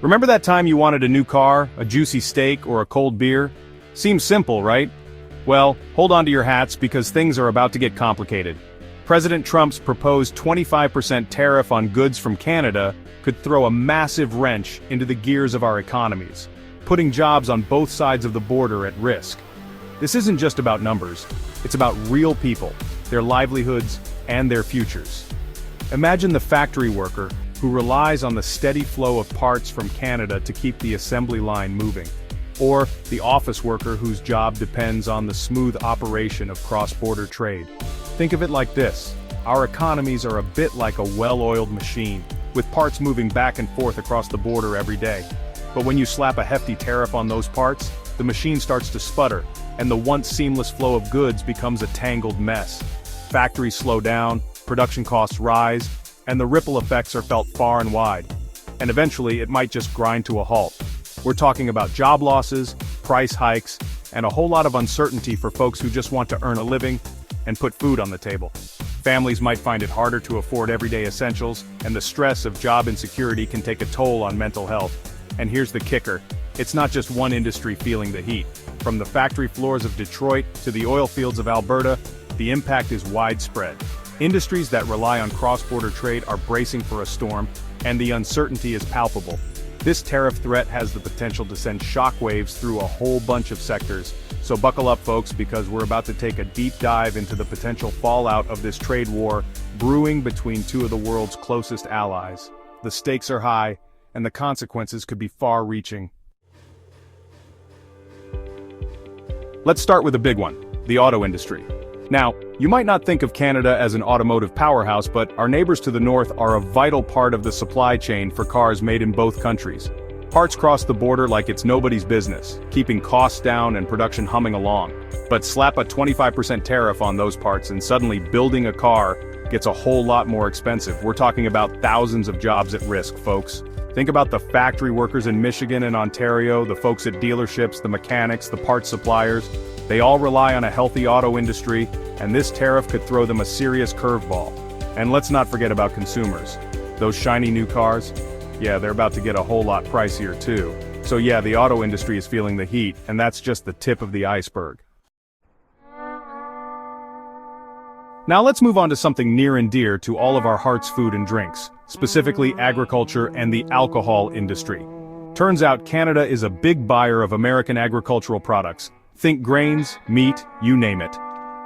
Remember that time you wanted a new car, a juicy steak, or a cold beer? Seems simple, right? Well, hold on to your hats because things are about to get complicated. President Trump's proposed 25% tariff on goods from Canada could throw a massive wrench into the gears of our economies, putting jobs on both sides of the border at risk. This isn't just about numbers, it's about real people, their livelihoods, and their futures. Imagine the factory worker who relies on the steady flow of parts from Canada to keep the assembly line moving. Or the office worker whose job depends on the smooth operation of cross-border trade. Think of it like this: our economies are a bit like a well-oiled machine, with parts moving back and forth across the border every day. But when you slap a hefty tariff on those parts, the machine starts to sputter, and the once seamless flow of goods becomes a tangled mess. Factories slow down, production costs rise, and the ripple effects are felt far and wide. And eventually, it might just grind to a halt. We're talking about job losses, price hikes, and a whole lot of uncertainty for folks who just want to earn a living and put food on the table. Families might find it harder to afford everyday essentials, and the stress of job insecurity can take a toll on mental health. And here's the kicker: it's not just one industry feeling the heat. From the factory floors of Detroit to the oil fields of Alberta, the impact is widespread. Industries that rely on cross-border trade are bracing for a storm, and the uncertainty is palpable. This tariff threat has the potential to send shockwaves through a whole bunch of sectors. So buckle up, folks, because we're about to take a deep dive into the potential fallout of this trade war brewing between two of the world's closest allies. The stakes are high, and the consequences could be far-reaching. Let's start with a big one: the auto industry. Now, you might not think of Canada as an automotive powerhouse, but our neighbors to the north are a vital part of the supply chain for cars made in both countries. Parts cross the border like it's nobody's business, keeping costs down and production humming along. But slap a 25% tariff on those parts and suddenly building a car gets a whole lot more expensive. We're talking about thousands of jobs at risk, folks. Think about the factory workers in Michigan and Ontario, the folks at dealerships, the mechanics, the parts suppliers. They all rely on a healthy auto industry, and this tariff could throw them a serious curveball. And let's not forget about consumers. Those shiny new cars? Yeah, they're about to get a whole lot pricier too. So yeah, the auto industry is feeling the heat, and that's just the tip of the iceberg. Now let's move on to something near and dear to all of our hearts: food and drinks, specifically agriculture and the alcohol industry. Turns out Canada is a big buyer of American agricultural products. Think grains, meat, you name it.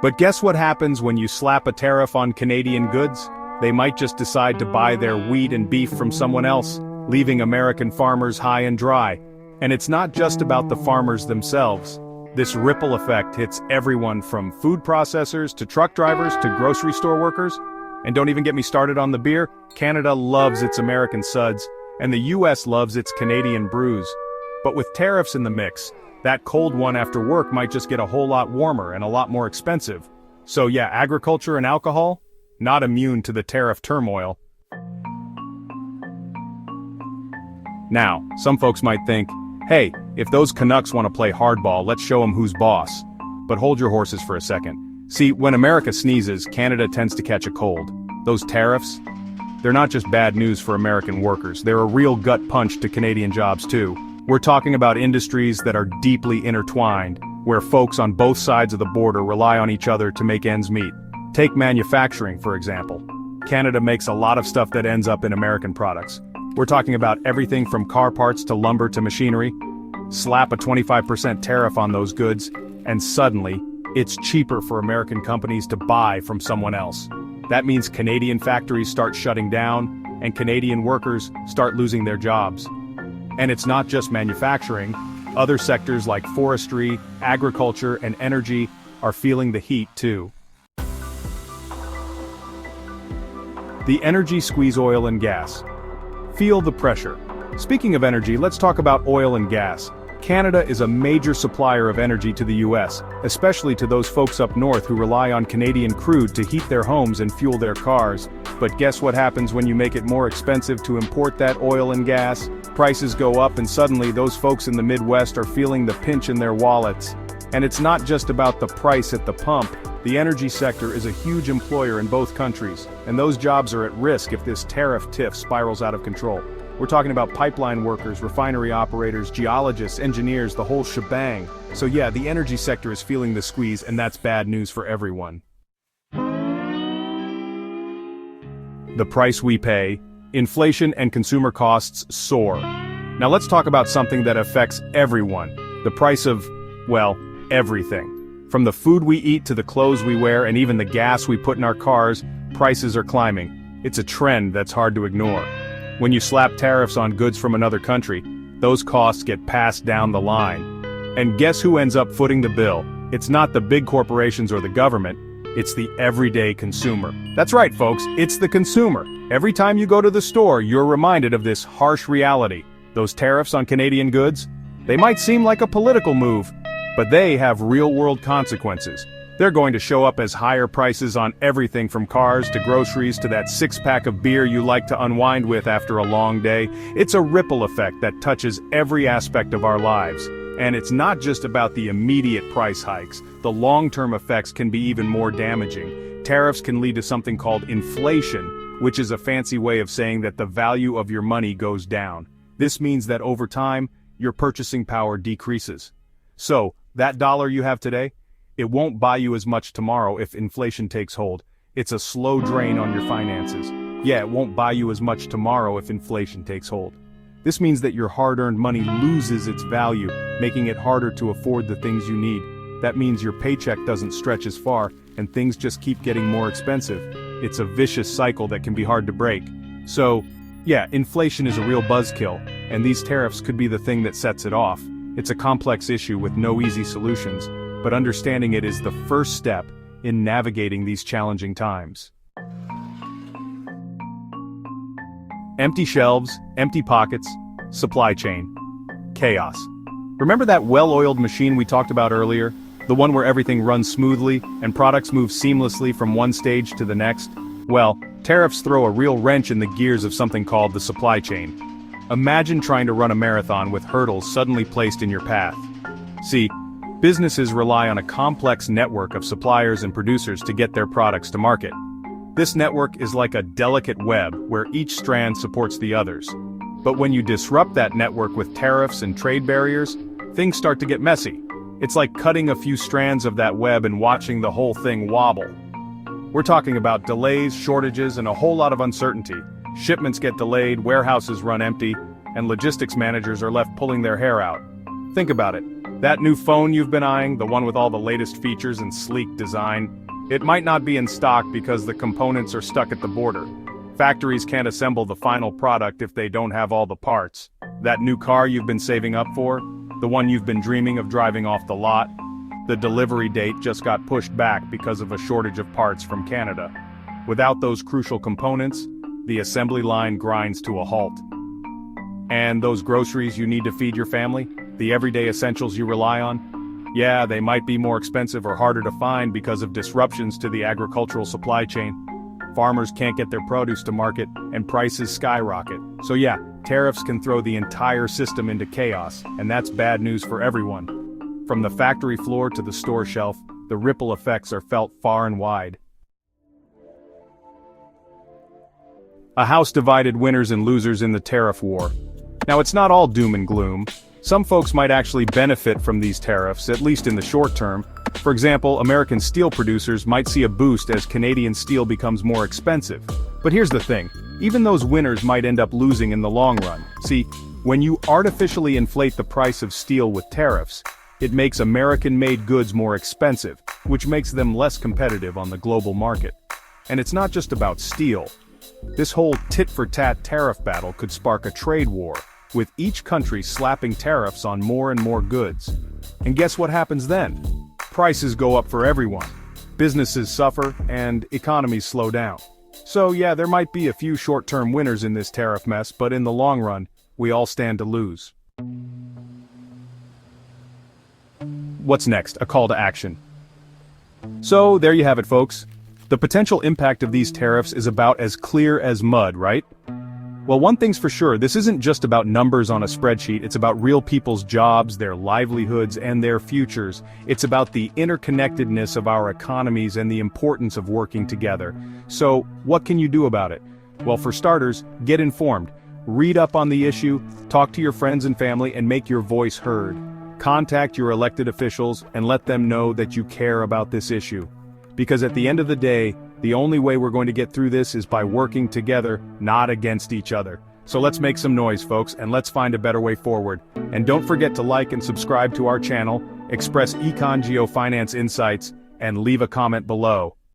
But guess what happens when you slap a tariff on Canadian goods? They might just decide to buy their wheat and beef from someone else, leaving American farmers high and dry. And it's not just about the farmers themselves. This ripple effect hits everyone from food processors to truck drivers to grocery store workers. And don't even get me started on the beer. Canada loves its American suds, and the US loves its Canadian brews. But with tariffs in the mix, that cold one after work might just get a whole lot warmer and a lot more expensive. So yeah, agriculture and alcohol, not immune to the tariff turmoil. Now, some folks might think, hey, if those Canucks want to play hardball, let's show them who's boss. But hold your horses for a second. See, when America sneezes, Canada tends to catch a cold. Those tariffs? They're not just bad news for American workers, they're a real gut punch to Canadian jobs too. We're talking about industries that are deeply intertwined, where folks on both sides of the border rely on each other to make ends meet. Take manufacturing, for example. Canada makes a lot of stuff that ends up in American products. We're talking about everything from car parts to lumber to machinery. Slap a 25% tariff on those goods, and suddenly, it's cheaper for American companies to buy from someone else. That means Canadian factories start shutting down, and Canadian workers start losing their jobs. And it's not just manufacturing. Other sectors like forestry, agriculture, and energy are feeling the heat too. The energy squeeze: oil and gas. Feel the pressure. Speaking of energy, let's talk about oil and gas. Canada is a major supplier of energy to the US, especially to those folks up north who rely on Canadian crude to heat their homes and fuel their cars. But guess what happens when you make it more expensive to import that oil and gas? Prices go up, and suddenly those folks in the Midwest are feeling the pinch in their wallets. And it's not just about the price at the pump. The energy sector is a huge employer in both countries, and those jobs are at risk if this tariff tiff spirals out of control. We're talking about pipeline workers, refinery operators, geologists, engineers, the whole shebang. So yeah, the energy sector is feeling the squeeze, and that's bad news for everyone. The price we pay, inflation and consumer costs soar. Now let's talk about something that affects everyone. The price of, well, everything. From the food we eat to the clothes we wear and even the gas we put in our cars, prices are climbing. It's a trend that's hard to ignore. When you slap tariffs on goods from another country, those costs get passed down the line. And guess who ends up footing the bill? It's not the big corporations or the government, it's the everyday consumer. That's right, folks, it's the consumer. Every time you go to the store, you're reminded of this harsh reality. Those tariffs on Canadian goods? They might seem like a political move, but they have real-world consequences. They're going to show up as higher prices on everything from cars to groceries to that six-pack of beer you like to unwind with after a long day. It's a ripple effect that touches every aspect of our lives. And it's not just about the immediate price hikes. The long-term effects can be even more damaging. Tariffs can lead to something called inflation, which is a fancy way of saying that the value of your money goes down. This means that over time, your purchasing power decreases. So, that dollar you have today, it won't buy you as much tomorrow if inflation takes hold. It's a slow drain on your finances. Yeah, it won't buy you as much tomorrow if inflation takes hold. This means that your hard-earned money loses its value, making it harder to afford the things you need. That means your paycheck doesn't stretch as far, and things just keep getting more expensive. It's a vicious cycle that can be hard to break. So, yeah, inflation is a real buzzkill, and these tariffs could be the thing that sets it off. It's a complex issue with no easy solutions, but understanding it is the first step in navigating these challenging times. Empty shelves, empty pockets, supply chain, chaos. Remember that well-oiled machine we talked about earlier? The one where everything runs smoothly and products move seamlessly from one stage to the next? Well, tariffs throw a real wrench in the gears of something called the supply chain. Imagine trying to run a marathon with hurdles suddenly placed in your path. See, businesses rely on a complex network of suppliers and producers to get their products to market. This network is like a delicate web where each strand supports the others. But when you disrupt that network with tariffs and trade barriers, things start to get messy. It's like cutting a few strands of that web and watching the whole thing wobble. We're talking about delays, shortages, and a whole lot of uncertainty. Shipments get delayed, warehouses run empty, and logistics managers are left pulling their hair out. Think about it. That new phone you've been eyeing, the one with all the latest features and sleek design, it might not be in stock because the components are stuck at the border. Factories can't assemble the final product if they don't have all the parts. That new car you've been saving up for, the one you've been dreaming of driving off the lot, the delivery date just got pushed back because of a shortage of parts from Canada. Without those crucial components, the assembly line grinds to a halt. And those groceries you need to feed your family, the everyday essentials you rely on, yeah, they might be more expensive or harder to find because of disruptions to the agricultural supply chain. Farmers can't get their produce to market, and prices skyrocket. So yeah, tariffs can throw the entire system into chaos, and that's bad news for everyone. From the factory floor to the store shelf, the ripple effects are felt far and wide. A house divided winners and losers in the tariff war. Now it's not all doom and gloom. Some folks might actually benefit from these tariffs, at least in the short term. For example, American steel producers might see a boost as Canadian steel becomes more expensive. But here's the thing, even those winners might end up losing in the long run. See, when you artificially inflate the price of steel with tariffs, it makes American-made goods more expensive, which makes them less competitive on the global market. And it's not just about steel. This whole tit-for-tat tariff battle could spark a trade war, with each country slapping tariffs on more and more goods. And guess what happens then? Prices go up for everyone. Businesses suffer, and economies slow down. So yeah, there might be a few short-term winners in this tariff mess, but in the long run, we all stand to lose. What's next? A call to action. So there you have it, folks. The potential impact of these tariffs is about as clear as mud, right? Well, one thing's for sure, this isn't just about numbers on a spreadsheet, it's about real people's jobs, their livelihoods, and their futures. It's about the interconnectedness of our economies and the importance of working together. So, what can you do about it? Well, for starters, get informed. Read up on the issue, talk to your friends and family, and make your voice heard. Contact your elected officials and let them know that you care about this issue. Because at the end of the day, the only way we're going to get through this is by working together, not against each other. So let's make some noise, folks, and let's find a better way forward. And don't forget to like and subscribe to our channel, express Econ Geo Finance insights, and leave a comment below.